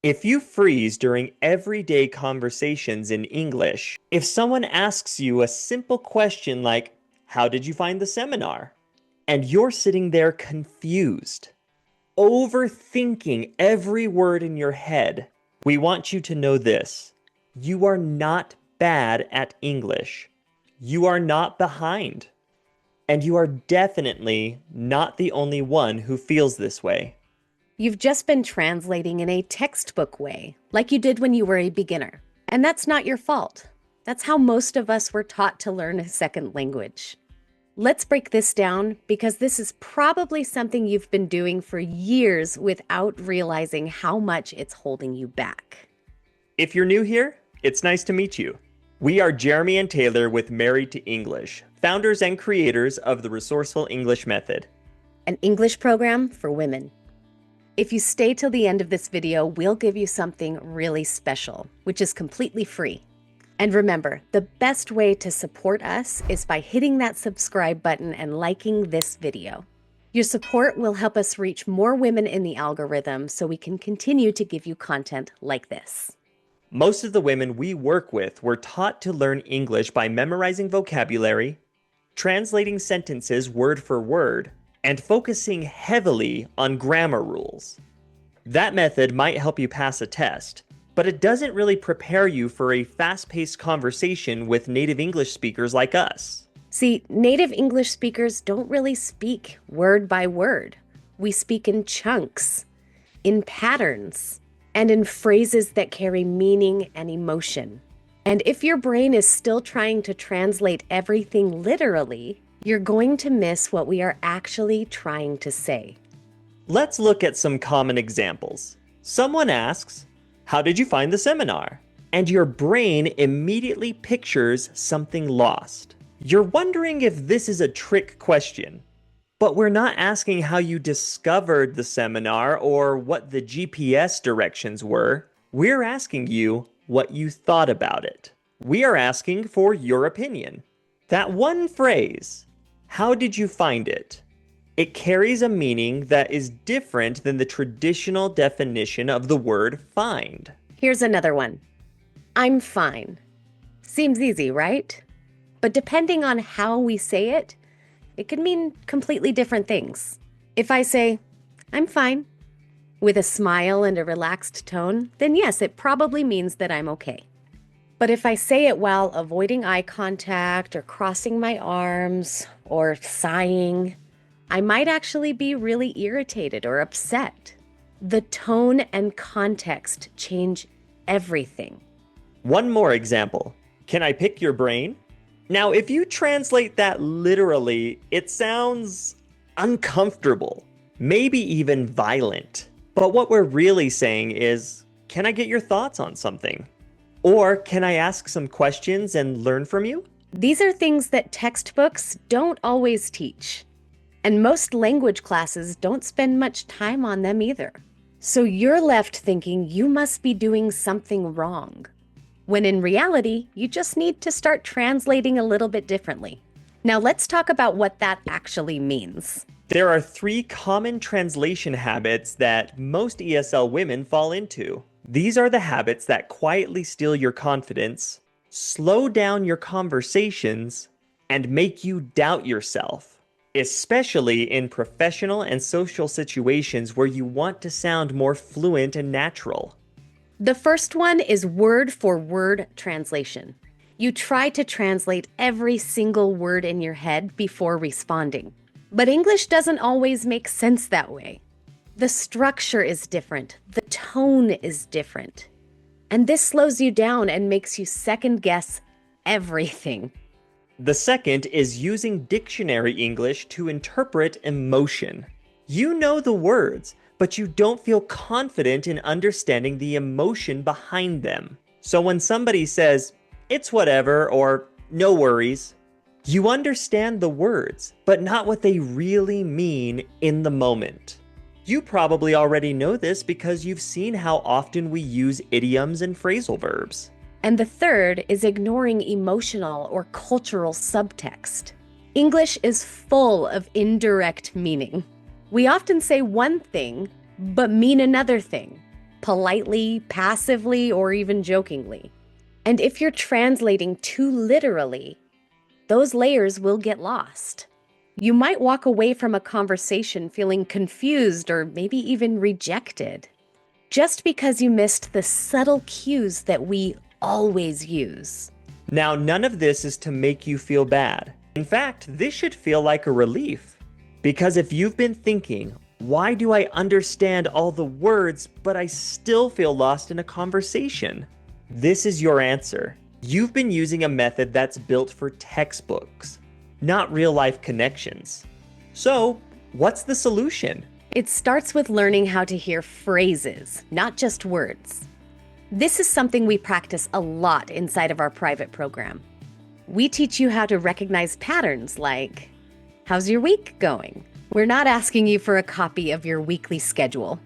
If you freeze during everyday conversations in English, if someone asks you a simple question like, "How did you find the seminar?" and you're sitting there confused, overthinking every word in your head, we want you to know this. You are not bad at English. You are not behind. And you are definitely not the only one who feels this way. You've just been translating in a textbook way, like you did when you were a beginner. And that's not your fault. That's how most of us were taught to learn a second language. Let's break this down because this is probably something you've been doing for years without realizing how much it's holding you back. If you're new here, it's nice to meet you. We are Jeremy and Taylor with Married to English, founders and creators of the Resourceful English Method, An English program for women. If you stay till the end of this video, we'll give you something really special, which is completely free. And remember, the best way to support us is by hitting that subscribe button and liking this video. Your support will help us reach more women in the algorithm so we can continue to give you content like this. Most of the women we work with were taught to learn English by memorizing vocabulary, translating sentences word for word, and focusing heavily on grammar rules. That method might help you pass a test, but it doesn't really prepare you for a fast-paced conversation with native English speakers like us. See, native English speakers don't really speak word by word. We speak in chunks, in patterns, and in phrases that carry meaning and emotion. And if your brain is still trying to translate everything literally, you're going to miss what we are actually trying to say. Let's look at some common examples. Someone asks, "How did you find the seminar?" And your brain immediately pictures something lost. You're wondering if this is a trick question. But we're not asking how you discovered the seminar or what the GPS directions were. We're asking you what you thought about it. We are asking for your opinion. That one phrase, "How did you find it?" It carries a meaning that is different than the traditional definition of the word find. Here's another one. I'm fine. Seems easy, right? But depending on how we say it, it could mean completely different things. If I say, "I'm fine," with a smile and a relaxed tone, then yes, it probably means that I'm okay. But if I say it while avoiding eye contact or crossing my arms or sighing, I might actually be really irritated or upset. The tone and context change everything. One more example. Can I pick your brain? Now, if you translate that literally, it sounds uncomfortable, maybe even violent. But what we're really saying is, can I get your thoughts on something? Or can I ask some questions and learn from you? These are things that textbooks don't always teach. And most language classes don't spend much time on them either. So you're left thinking you must be doing something wrong, when in reality, you just need to start translating a little bit differently. Now let's talk about what that actually means. There are 3 common translation habits that most ESL women fall into. These are the habits that quietly steal your confidence, slow down your conversations, and make you doubt yourself, especially in professional and social situations where you want to sound more fluent and natural. The first one is word for word translation. You try to translate every single word in your head before responding. But English doesn't always make sense that way. The structure is different. The tone is different. And this slows you down and makes you second guess everything. The second is using dictionary English to interpret emotion. You know the words, but you don't feel confident in understanding the emotion behind them. So when somebody says, "It's whatever," or "No worries," you understand the words, but not what they really mean in the moment. You probably already know this because you've seen how often we use idioms and phrasal verbs. And the third is ignoring emotional or cultural subtext. English is full of indirect meaning. We often say one thing, but mean another thing. politely, passively, or even jokingly. And if you're translating too literally, those layers will get lost. You might walk away from a conversation feeling confused or maybe even rejected, just because you missed the subtle cues that we always use. Now, none of this is to make you feel bad. In fact, this should feel like a relief. Because if you've been thinking, why do I understand all the words, but I still feel lost in a conversation? This is your answer. You've been using a method that's built for textbooks, not real-life connections. So, what's the solution? It starts with learning how to hear phrases, not just words. This is something we practice a lot inside of our private program. We teach you how to recognize patterns like, how's your week going? We're not asking you for a copy of your weekly schedule.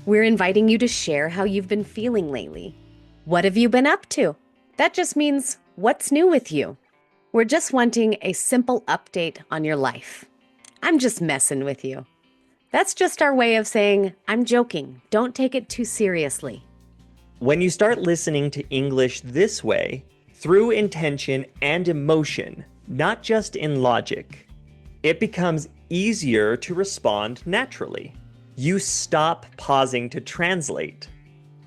We're inviting you to share how you've been feeling lately. What have you been up to? That just means, what's new with you? We're just wanting a simple update on your life. I'm just messing with you. That's just our way of saying, I'm joking. Don't take it too seriously. When you start listening to English this way, through intention and emotion, not just in logic, it becomes easier to respond naturally. You stop pausing to translate.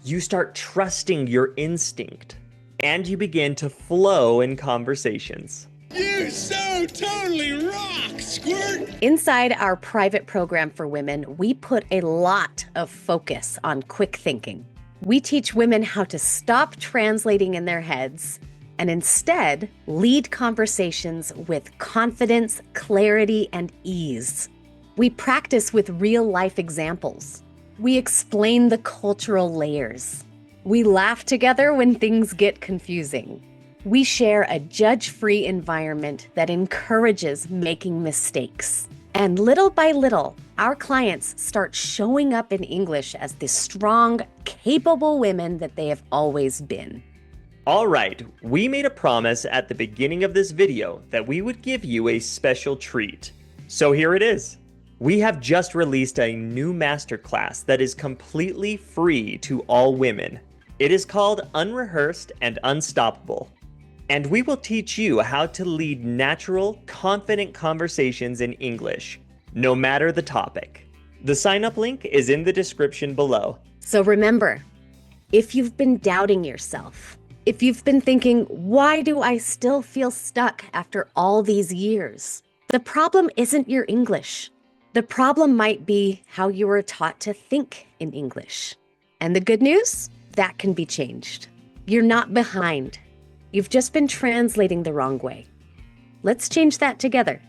You start trusting your instinct, and you begin to flow in conversations. You so totally rock, Squirt! Inside our private program for women, we put a lot of focus on quick thinking. We teach women how to stop translating in their heads and instead lead conversations with confidence, clarity, and ease. We practice with real-life examples. We explain the cultural layers. We laugh together when things get confusing. We share a judge-free environment that encourages making mistakes. And little by little, our clients start showing up in English as the strong, capable women that they have always been. All right, we made a promise at the beginning of this video that we would give you a special treat. So here it is. We have just released a new masterclass that is completely free to all women. It is called Unrehearsed and Unstoppable. And we will teach you how to lead natural, confident conversations in English, no matter the topic. The sign-up link is in the description below. So remember, if you've been doubting yourself, if you've been thinking, why do I still feel stuck after all these years? The problem isn't your English. The problem might be how you were taught to think in English. And the good news? That can be changed. You're not behind. You've just been translating the wrong way. Let's change that together.